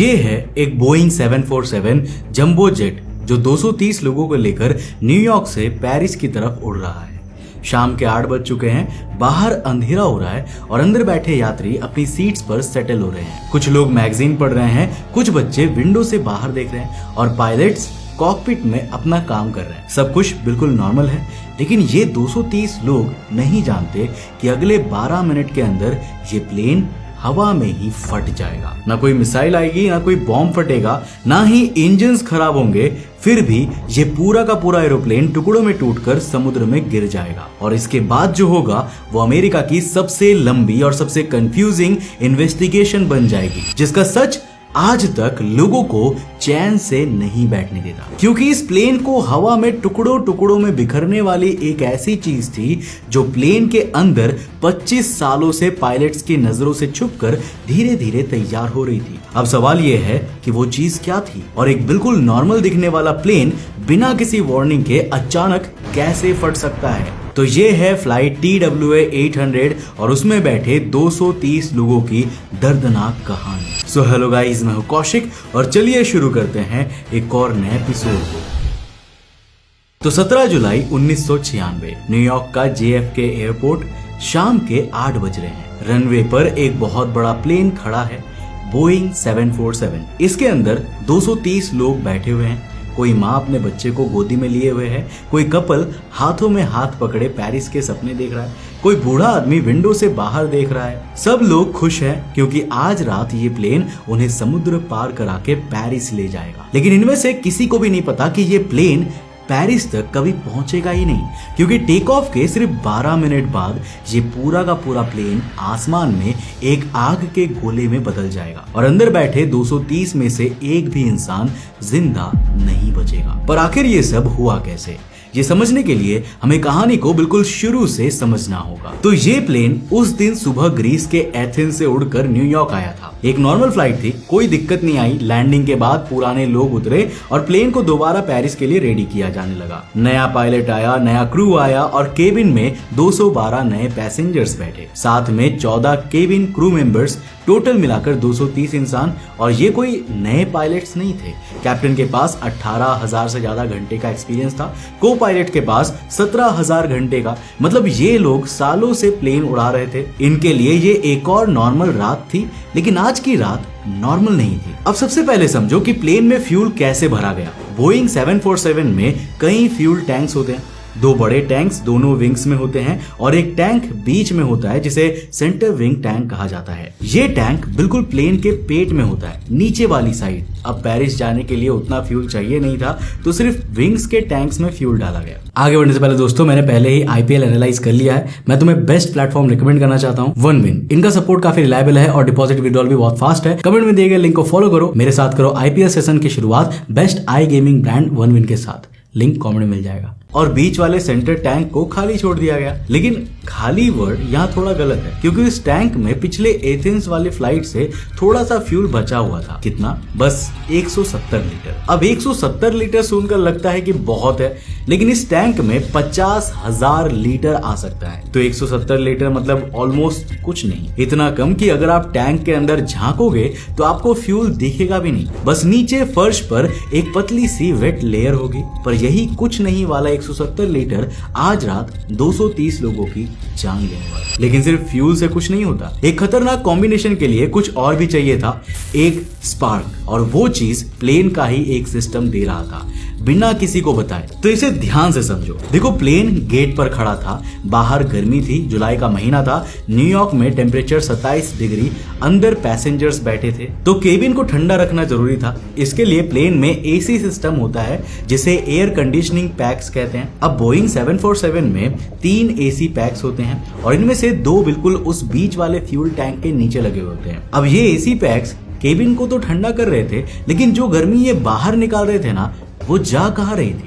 ये है एक बोइंग 747 जंबो जेट जो 230 लोगों को लेकर न्यूयॉर्क से पेरिस की तरफ उड़ रहा है। शाम के 8 बज चुके हैं, बाहर अंधेरा हो रहा है और अंदर बैठे यात्री अपनी सीट्स पर सेटल हो रहे हैं। कुछ लोग मैगजीन पढ़ रहे हैं, कुछ बच्चे विंडो से बाहर देख रहे हैं और पायलट्स कॉकपिट में अपना काम कर रहे हैं। सब कुछ बिल्कुल नॉर्मल है, लेकिन ये 230 लोग नहीं जानते कि अगले 12 मिनट के अंदर ये प्लेन हवा में ही फट जाएगा। ना कोई मिसाइल आएगी, ना कोई बॉम्ब फटेगा, ना ही इंजन्स खराब होंगे, फिर भी ये पूरा का पूरा एरोप्लेन टुकड़ों में टूटकर समुद्र में गिर जाएगा। और इसके बाद जो होगा वो अमेरिका की सबसे लंबी और सबसे कंफ्यूजिंग इन्वेस्टिगेशन बन जाएगी, जिसका सच आज तक लोगों को चैन से नहीं बैठने देता। क्योंकि इस प्लेन को हवा में टुकड़ों टुकड़ों में बिखरने वाली एक ऐसी चीज थी जो प्लेन के अंदर 25 सालों से पायलट्स की नजरों से छुपकर धीरे धीरे तैयार हो रही थी। अब सवाल यह है कि वो चीज क्या थी और एक बिल्कुल नॉर्मल दिखने वाला प्लेन बिना किसी वार्निंग के अचानक कैसे फट सकता है। तो ये है फ्लाइट TWA 800 और उसमें बैठे 230 लोगों की दर्दनाक कहानी। सो हेलो गाइस, मैं हूं कौशिक और चलिए शुरू करते हैं एक और नए एपिसोड को। तो 17 जुलाई 1996 न्यूयॉर्क का JFK एयरपोर्ट, शाम के 8 बज रहे हैं। रनवे पर एक बहुत बड़ा प्लेन खड़ा है, बोइंग 747। इसके अंदर 230 लोग बैठे हुए हैं। कोई माँ अपने बच्चे को गोदी में लिए हुए है, कोई कपल हाथों में हाथ पकड़े पेरिस के सपने देख रहा है, कोई बूढ़ा आदमी विंडो से बाहर देख रहा है। सब लोग खुश हैं क्योंकि आज रात ये प्लेन उन्हें समुद्र पार करा के पेरिस ले जाएगा। लेकिन इनमें से किसी को भी नहीं पता कि ये प्लेन पेरिस तक कभी पहुंचेगा ही नहीं, क्योंकि टेक ऑफ के सिर्फ 12 मिनट बाद ये पूरा का पूरा प्लेन आसमान में एक आग के गोले में बदल जाएगा और अंदर बैठे 230 में से एक भी इंसान जिंदा नहीं बचेगा। पर आखिर ये सब हुआ कैसे, ये समझने के लिए हमें कहानी को बिल्कुल शुरू से समझना होगा। तो ये प्लेन उस दिन सुबह ग्रीस के एथेंस से उड़कर न्यूयॉर्क आया था। एक नॉर्मल फ्लाइट थी, कोई दिक्कत नहीं आई। लैंडिंग के बाद पुराने लोग उतरे और प्लेन को दोबारा पेरिस के लिए रेडी किया जाने लगा। नया पायलट आया, नया क्रू आया और केबिन में 212 नए पैसेंजर्स बैठे, साथ में 14 केबिन क्रू मेंबर्स, टोटल मिलाकर 230 इंसान। और ये कोई नए पायलट्स नहीं थे। कैप्टन के पास 18,000 से ज्यादा घंटे का एक्सपीरियंस था, को पायलट के पास 17,000 घंटे का। मतलब ये लोग सालों से प्लेन उड़ा रहे थे। इनके लिए ये एक और नॉर्मल रात थी, लेकिन आज की रात नॉर्मल नहीं थी। अब सबसे पहले समझो कि प्लेन में फ्यूल कैसे भरा गया। बोइंग 747 में कई फ्यूल टैंक्स होते हैं। 2 बड़े टैंक्स दोनों विंग्स में होते हैं और एक टैंक बीच में होता है जिसे सेंटर विंग टैंक कहा जाता है। ये टैंक बिल्कुल प्लेन के पेट में होता है, नीचे वाली साइड। अब पेरिस जाने के लिए उतना फ्यूल चाहिए नहीं था, तो सिर्फ विंग्स के टैंक्स में फ्यूल डाला गया। आगे बढ़ने से पहले दोस्तों, मैंने पहले ही IPL एनालाइज कर लिया है। मैं तुम्हें बेस्ट प्लेटफॉर्म रिकमेंड करना चाहता हूँ, OneWin। इनका सपोर्ट काफी रिलायबल है और डिपॉजिट विड्रॉल भी बहुत फास्ट है। कमेंट में दिए गए लिंक को फॉलो करो, मेरे साथ करो IPL सेशन की शुरुआत best I gaming brand OneWin के साथ। लिंक कमेंट में मिल जाएगा। और बीच वाले सेंटर टैंक को खाली छोड़ दिया गया। लेकिन खाली वर्ड यहाँ थोड़ा गलत है, क्योंकि इस टैंक में पिछले एथेंस वाली फ्लाइट से थोड़ा सा फ्यूल बचा हुआ था। कितना? बस 170 लीटर। अब 170 लीटर सुनकर लगता है कि बहुत है, लेकिन इस टैंक में 50,000 लीटर आ सकता है। तो 170 लीटर मतलब ऑलमोस्ट कुछ नहीं। इतना कम कि अगर आप टैंक के अंदर झांकोगे तो आपको फ्यूल दिखेगा भी नहीं। बस नीचे फर्श पर एक पतली सी वेट लेयर होगी। पर यही कुछ नहीं वाला 170 लीटर आज रात 230 लोगों की जान लेने वाला। लेकिन सिर्फ फ्यूल से कुछ नहीं होता। एक खतरनाक कॉम्बिनेशन के लिए कुछ और भी चाहिए था, एक स्पार्क। और वो चीज प्लेन का ही एक सिस्टम दे रहा था, बिना किसी को बताए। तो इसे ध्यान से समझो। देखो, प्लेन गेट पर खड़ा था, बाहर गर्मी थी, जुलाई का महीना था, न्यूयॉर्क में टेम्परेचर 27 डिग्री, अंदर पैसेंजर्स बैठे थे। तो केबिन को ठंडा रखना जरूरी था। इसके लिए प्लेन में AC सिस्टम होता है, जिसे एयर कंडीशनिंग पैक्स कहते हैं। अब बोइंग 747 में 3 AC पैक्स होते हैं और इनमें से 2 बिल्कुल उस बीच वाले फ्यूल टैंक के नीचे लगे होते हैं। अब ये AC पैक्स केबिन को तो ठंडा कर रहे थे, लेकिन जो गर्मी ये बाहर निकाल रहे थे ना, वो जा कहाँ रही थी?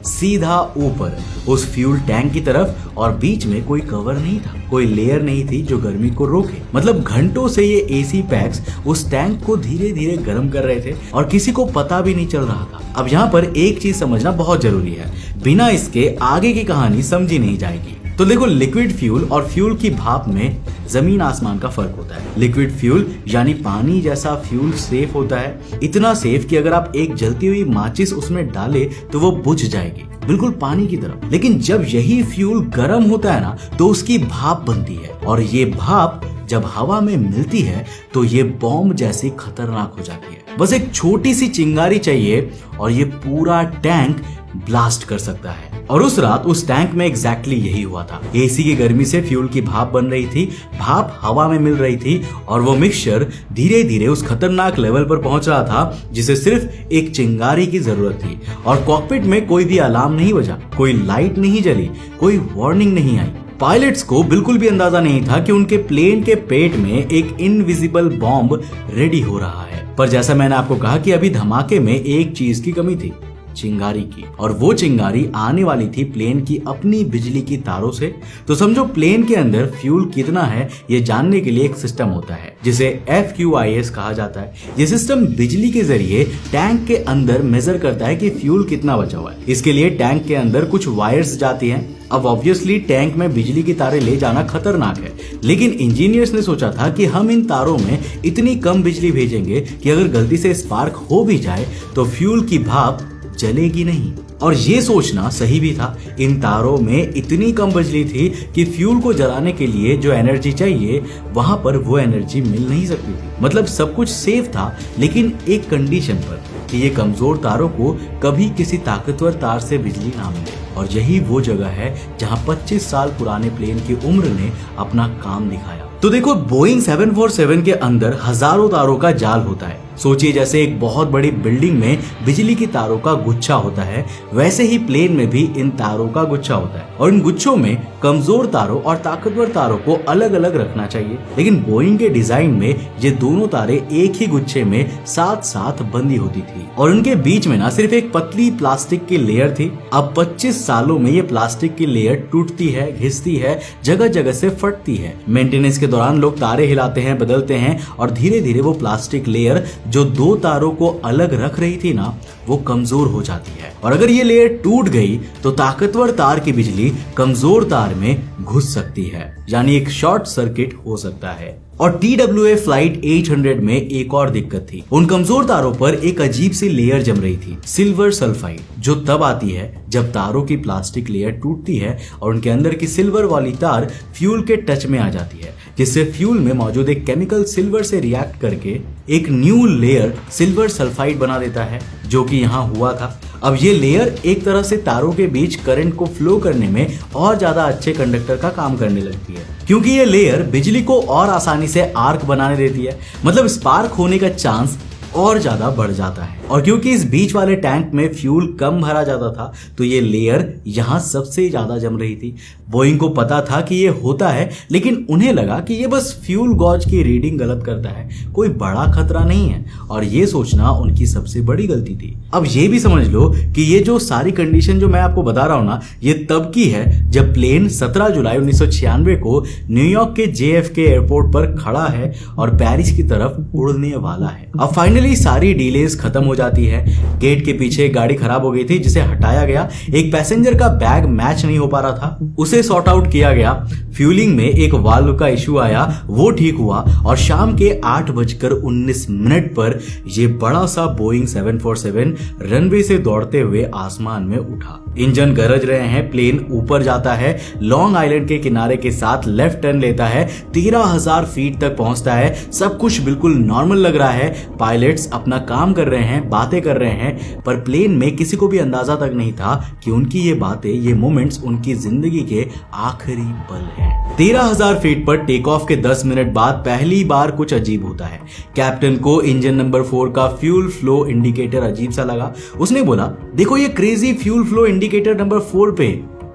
सीधा ऊपर उस फ्यूल टैंक की तरफ। और बीच में कोई कवर नहीं था, कोई लेयर नहीं थी जो गर्मी को रोके। मतलब घंटों से ये AC पैक्स उस टैंक को धीरे धीरे गर्म कर रहे थे और किसी को पता भी नहीं चल रहा था। अब यहाँ पर एक चीज समझना बहुत जरूरी है, बिना इसके आगे की कहानी समझी नहीं जाएगी। तो देखो, लिक्विड फ्यूल और फ्यूल की भाप में जमीन आसमान का फर्क होता है। लिक्विड फ्यूल यानी पानी जैसा फ्यूल सेफ होता है, इतना सेफ कि अगर आप एक जलती हुई माचिस उसमें डाले तो वो बुझ जाएगी, बिल्कुल पानी की तरह। लेकिन जब यही फ्यूल गर्म होता है ना, तो उसकी भाप बनती है, और ये भाप जब हवा में मिलती है तो ये बॉम्ब जैसी खतरनाक हो जाती है। बस एक छोटी सी चिंगारी चाहिए और ये पूरा टैंक ब्लास्ट कर सकता है। और उस रात उस टैंक में एग्जैक्टली यही हुआ था। एसी की गर्मी से फ्यूल की भाप बन रही थी, भाप हवा में मिल रही थी, और वो मिक्सचर धीरे धीरे उस खतरनाक लेवल पर पहुंच रहा था जिसे सिर्फ एक चिंगारी की जरूरत थी। और कॉकपिट में कोई भी अलार्म नहीं बजा, कोई लाइट नहीं जली, कोई वार्निंग नहीं आई। पायलट्स को बिल्कुल भी अंदाजा नहीं था कि उनके प्लेन के पेट में एक इनविजिबल बॉम्ब रेडी हो रहा है। पर जैसा मैंने आपको कहा कि अभी धमाके में एक चीज की कमी थी, चिंगारी की। और वो चिंगारी आने वाली थी प्लेन की अपनी बिजली की तारों से। तो समझो, प्लेन के अंदर फ्यूल कितना है ये जानने के लिए एक सिस्टम होता है जिसे FQIS कहा जाता है। ये सिस्टम बिजली के जरिए टैंक के अंदर मेजर करता है कि फ्यूल कितना बचा हुआ है। इसके लिए टैंक के अंदर कुछ वायर्स जाती हैं। अब ऑब्वियसली टैंक में बिजली की तारें ले जाना खतरनाक है, लेकिन इंजीनियर्स ने सोचा था कि हम इन तारों में इतनी कम बिजली भेजेंगे कि अगर गलती से स्पार्क हो भी जाए तो फ्यूल की भाप जलेगी नहीं। और ये सोचना सही भी था। इन तारों में इतनी कम बिजली थी कि फ्यूल को जलाने के लिए जो एनर्जी चाहिए वहां पर वो एनर्जी मिल नहीं सकती थी। मतलब सब कुछ सेफ था, लेकिन एक कंडीशन पर कि ये कमजोर तारों को कभी किसी ताकतवर तार से बिजली ना मिले। और यही वो जगह है जहां 25 साल पुराने प्लेन की उम्र ने अपना काम दिखाया। तो देखो, बोइंग 747 के अंदर हजारों तारों का जाल होता है। सोचिए, जैसे एक बहुत बड़ी बिल्डिंग में बिजली की तारों का गुच्छा होता है, वैसे ही प्लेन में भी इन तारों का गुच्छा होता है। और इन गुच्छों में कमजोर तारों और ताकतवर तारों को अलग अलग रखना चाहिए। लेकिन बोइंग के डिजाइन में ये दोनों तारें एक ही गुच्छे में साथ साथ बंधी होती थी, और उनके बीच में ना सिर्फ एक पतली प्लास्टिक की लेयर थी। अब 25 सालों में ये प्लास्टिक की लेयर टूटती है, घिसती है, जगह जगह से फटती है। मेंटेनेंस के दौरान लोग तारे हिलाते हैं, बदलते हैं, और धीरे धीरे वो प्लास्टिक लेयर जो दो तारों को अलग रख रही थी ना, वो कमजोर हो जाती है। और अगर ये लेयर टूट गई तो ताकतवर तार की बिजली कमजोर तार में घुस सकती है, यानी एक शॉर्ट सर्किट हो सकता है। और TWA फ्लाइट 800 में एक और दिक्कत थी। उन कमजोर तारों पर एक अजीब सी लेयर जम रही थी, सिल्वर सल्फाइड, जो तब आती है जब तारों की प्लास्टिक लेयर टूटती है और उनके अंदर की सिल्वर वाली तार फ्यूल के टच में आ जाती है, जिससे फ्यूल में मौजूद एक केमिकल सिल्वर से रिएक्ट करके एक न्यू लेयर सिल्वर सल्फाइड बना देता है, जो कि यहाँ हुआ था। अब ये लेयर एक तरह से तारों के बीच करंट को फ्लो करने में और ज्यादा अच्छे कंडक्टर का काम करने लगती है, क्योंकि ये लेयर बिजली को और आसानी से आर्क बनाने देती है। मतलब स्पार्क होने का चांस और ज्यादा बढ़ जाता है। और क्योंकि इस बीच वाले टैंक में फ्यूल कम भरा जाता था, तो ये लेयर यहाँ सबसे ज्यादा जम रही थी। बोइंग को पता था कि ये होता है, लेकिन उन्हें लगा कि ये बस फ्यूल गॉज की रीडिंग गलत करता है, कोई बड़ा खतरा नहीं है। और ये सोचना उनकी सबसे बड़ी गलती थी। अब ये भी समझ लो कि ये जो सारी कंडीशन जो मैं आपको बता रहा हूं ना, ये तब की है जब प्लेन 17 जुलाई 1996 को न्यूयॉर्क के JFK एयरपोर्ट पर खड़ा है और पेरिस की तरफ उड़ने वाला है। अब फाइनली सारी डीलेज खत्म हो जाती है। गेट के पीछे एक गाड़ी खराब हो गई थी, जिसे हटाया गया। एक पैसेंजर का बैग मैच नहीं हो पा रहा था, उसे सॉर्ट आउट किया गया। फ्यूलिंग में एक वाल्व का इशू आया, वो ठीक हुआ, और शाम के 8:19 पर यह बड़ा सा बोइंग 747 रनवे से दौड़ते हुए आसमान में उठा। इंजन गरज रहे हैं, प्लेन ऊपर जाता है, लॉन्ग आइलैंड के किनारे के साथ लेफ्ट टर्न लेता है, 13,000 फीट तक पहुंचता है। सब कुछ बिल्कुल नॉर्मल लग रहा है। पायलट्स अपना काम कर रहे हैं, बातें कर रहे हैं, पर प्लेन में किसी को भी अंदाजा तक नहीं था कि उनकी ये बातें, ये मोमेंट्स उनकी जिंदगी के आखिरी पल हैं। 13,000 फीट पर टेक ऑफ के 10 मिनट बाद पहली बार कुछ अजीब होता है। कैप्टन को इंजन नंबर 4 का फ्यूल फ्लो इंडिकेटर अजीब सा लगा। उसने बोला, देखो ये crazy fuel flow indicator number 4 पे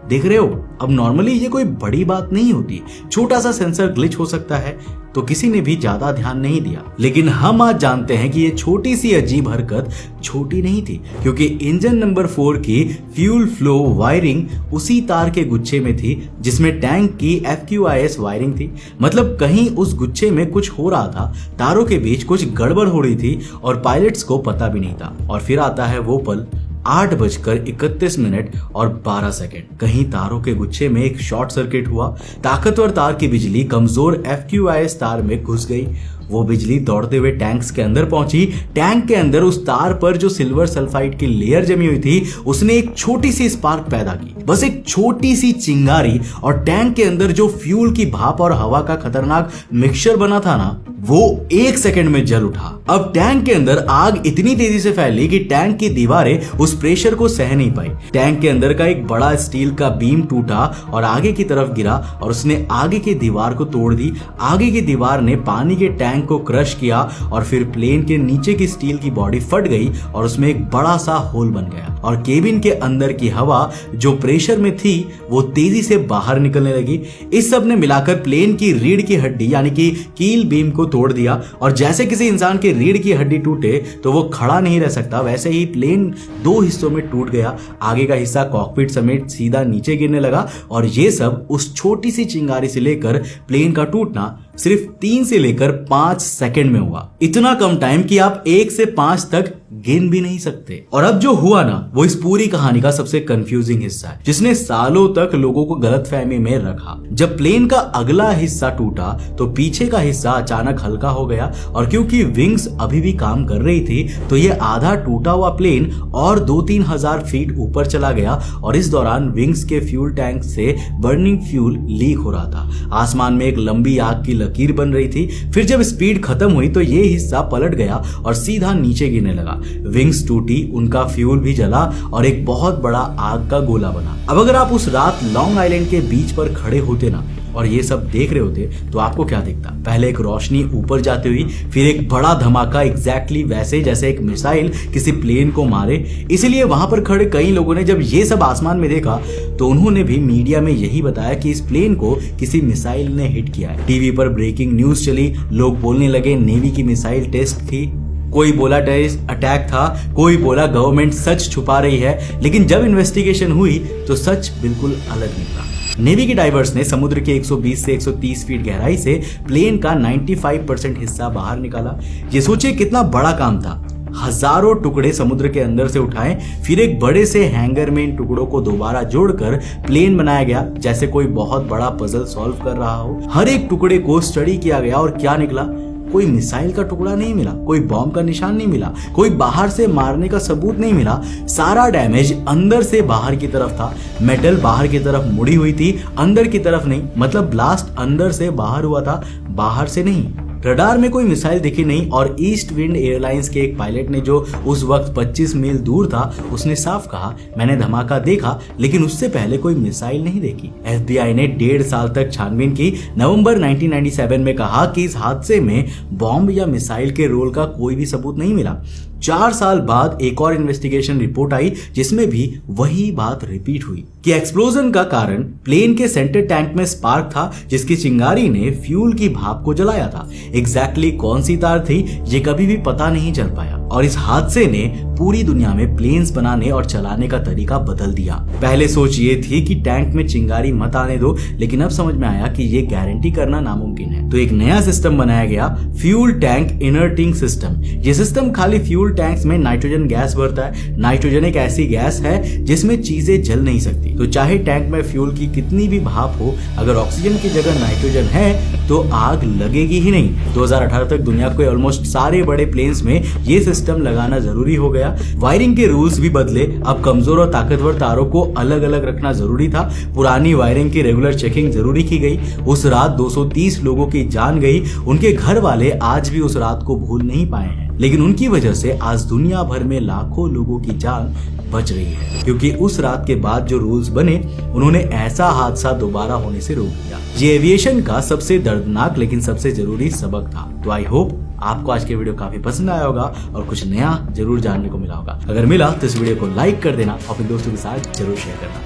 देख रहे हो। अब नॉर्मली ये कोई बड़ी बात नहीं होती, छोटा सा सेंसर ग्लिच हो सकता है, तो किसी ने भी ज्यादा ध्यान नहीं दिया। लेकिन हम आज जानते हैं कि ये छोटी सी अजीब हरकत छोटी नहीं थी, क्योंकि इंजन नंबर 4 की फ्यूल फ्लो वायरिंग उसी तार के गुच्छे में थी जिसमें टैंक की FQIS वायरिंग थी। मतलब कहीं उस गुच्छे में कुछ हो रहा था, तारों के बीच कुछ गड़बड़ हो रही थी और पायलट्स को पता भी नहीं था। और फिर आता है वो पल 8:31 और 12 कहीं तारों के गुच्छे में एक शॉर्ट सर्किट हुआ। ताकतवर तार की बिजली कमजोर FQIS तार में घुस गई। वो बिजली दौड़ते हुए टैंक्स के अंदर पहुंची। टैंक के अंदर उस तार पर जो सिल्वर सल्फाइड की लेयर जमी हुई थी उसने एक छोटी सी स्पार्क पैदा की, बस एक छोटी सी चिंगारी, और टैंक के अंदर जो फ्यूल की भाप और हवा का खतरनाक मिक्सचर बना था ना, वो 1 सेकंड में जल उठा। अब टैंक के अंदर आग इतनी तेजी से फैली कि टैंक की दीवारें उस प्रेशर को सह नहीं पाई। टैंक के अंदर का एक बड़ा स्टील का बीम टूटा और आगे की तरफ गिरा और उसने आगे की दीवार को तोड़ दी। आगे की दीवार ने पानी के टैंक को क्रश किया और फिर प्लेन के नीचे की स्टील की बॉडी फट गई और उसमें एक बड़ा सा होल बन गया और केबिन के अंदर की हवा जो प्रेशर में थी वो तेजी से बाहर निकलने लगी। इस सब ने मिलाकर प्लेन की रीढ़ की हड्डी यानी कि कील बीम को तोड़ दिया, और जैसे किसी इंसान के रीढ़ की हड्डी टूटे तो वो खड़ा नहीं रह सकता, वैसे ही प्लेन 2 हिस्सों में टूट गया। आगे का हिस्सा कॉकपिट समेत सीधा नीचे गिरने लगा और ये सब उस छोटी सी चिंगारी से लेकर प्लेन का टूटना सिर्फ 3 से लेकर 5 सेकंड में हुआ। इतना कम टाइम कि आप 1 से 5 तक गिन भी नहीं सकते। और अब जो हुआ ना, वो इस पूरी कहानी का सबसे कंफ्यूजिंग हिस्सा है, जिसने सालों तक लोगों को गलतफहमी में रखा। जब प्लेन का अगला हिस्सा टूटा तो पीछे का हिस्सा अचानक हल्का हो गया, और क्योंकि विंग्स अभी भी काम कर रही थी तो ये आधा टूटा हुआ प्लेन और 2-3 हजार फीट ऊपर चला गया, और इस दौरान विंग्स के फ्यूल टैंक से बर्निंग फ्यूल लीक हो रहा था। आसमान में एक लंबी आग की लकीर बन रही थी। फिर जब स्पीड खत्म हुई तो ये हिस्सा पलट गया और सीधा नीचे गिरने लगा। विंग्स टूटी, उनका फ्यूल भी जला और एक बहुत बड़ा आग का गोला बना। अब अगर आप उस रात लॉन्ग आइलैंड के बीच पर खड़े होते ना और ये सब देख रहे होते तो आपको क्या दिखता? पहले एक रोशनी ऊपर जाती हुई, फिर एक बड़ा धमाका एग्जैक्टली वैसे जैसे एक मिसाइल किसी प्लेन को मारे। इसीलिए वहां पर खड़े कई लोगों ने जब ये सब आसमान में देखा तो उन्होंने भी मीडिया में यही बताया कि इस प्लेन को किसी मिसाइल ने हिट किया है। टीवी पर ब्रेकिंग न्यूज चली, लोग बोलने लगे नेवी की मिसाइल टेस्ट थी, कोई बोला टेररिस्ट अटैक था, कोई बोला गवर्नमेंट सच छुपा रही है। लेकिन जब इन्वेस्टिगेशन हुई तो सच बिल्कुल अलग निकला। नेवी के डाइवर्स ने समुद्र के 120 से 130 फीट गहराई से प्लेन का 95% हिस्सा बाहर निकाला। ये सोचिए कितना बड़ा काम था। हजारों टुकड़े समुद्र के अंदर से उठाए, फिर एक बड़े से हैंगर में इन टुकड़ों को दोबारा जोड़कर प्लेन बनाया गया, जैसे कोई बहुत बड़ा पजल सॉल्व कर रहा हो। हर एक टुकड़े को स्टडी किया गया और क्या निकला? कोई मिसाइल का टुकड़ा नहीं मिला, कोई बॉम्ब का निशान नहीं मिला, कोई बाहर से मारने का सबूत नहीं मिला। सारा डैमेज अंदर से बाहर की तरफ था। मेटल बाहर की तरफ मुड़ी हुई थी, अंदर की तरफ नहीं। मतलब ब्लास्ट अंदर से बाहर हुआ था, बाहर से नहीं। रडार में कोई मिसाइल दिखी नहीं, और ईस्ट विंड एयरलाइंस के एक पायलट ने जो उस वक्त 25 मील दूर था उसने साफ कहा, मैंने धमाका देखा लेकिन उससे पहले कोई मिसाइल नहीं देखी। FBI ने 1.5 साल तक छानबीन की। नवंबर 1997 में कहा कि इस हादसे में बॉम्ब या मिसाइल के रोल का कोई भी सबूत नहीं मिला। 4 साल बाद एक और इन्वेस्टिगेशन रिपोर्ट आई जिसमें भी वही बात रिपीट हुई कि एक्सप्लोजन का कारण प्लेन के सेंटर टैंक में स्पार्क था, जिसकी चिंगारी ने फ्यूल की भाप को जलाया था। एग्जैक्टली कौन सी तार थी ये कभी भी पता नहीं चल पाया, और इस हादसे ने पूरी दुनिया में प्लेन्स बनाने और चलाने का तरीका बदल दिया। पहले सोच ये थी कि टैंक में चिंगारी मत आने दो, लेकिन अब समझ में आया कि ये गारंटी करना नामुमकिन है। तो एक नया सिस्टम बनाया गया, फ्यूल टैंक इनर्टिंग सिस्टम। ये सिस्टम खाली फ्यूल टैंक्स में नाइट्रोजन गैस भरता है। नाइट्रोजन एक ऐसी गैस है जिसमें चीजें जल नहीं सकती। तो चाहे टैंक में फ्यूल की कितनी भी भाप हो, अगर ऑक्सीजन की जगह नाइट्रोजन है तो आग लगेगी ही नहीं। 2018 तक दुनिया के ऑलमोस्ट सारे बड़े प्लेन्स में ये सिस्टम लगाना जरूरी हो गया। वायरिंग के रूल्स भी बदले। अब कमजोर और ताकतवर तारों को अलग अलग रखना जरूरी था। पुरानी वायरिंग की रेगुलर चेकिंग जरूरी की गई। उस रात 230 लोगों की जान गई। उनके घर वाले आज भी उस रात को भूल नहीं पाए हैं, लेकिन उनकी वजह से आज दुनिया भर में लाखों लोगों की जान बच रही है, क्योंकि उस रात के बाद जो रूल्स बने उन्होंने ऐसा हादसा दोबारा होने से रोक दिया। ये एविएशन का सबसे दर्दनाक लेकिन सबसे जरूरी सबक था। तो आई होप आपको आज के वीडियो काफी पसंद आया होगा और कुछ नया जरूर जानने को मिला होगा। अगर मिला तो इस वीडियो को लाइक कर देना और अपने दोस्तों के साथ जरूर शेयर करना।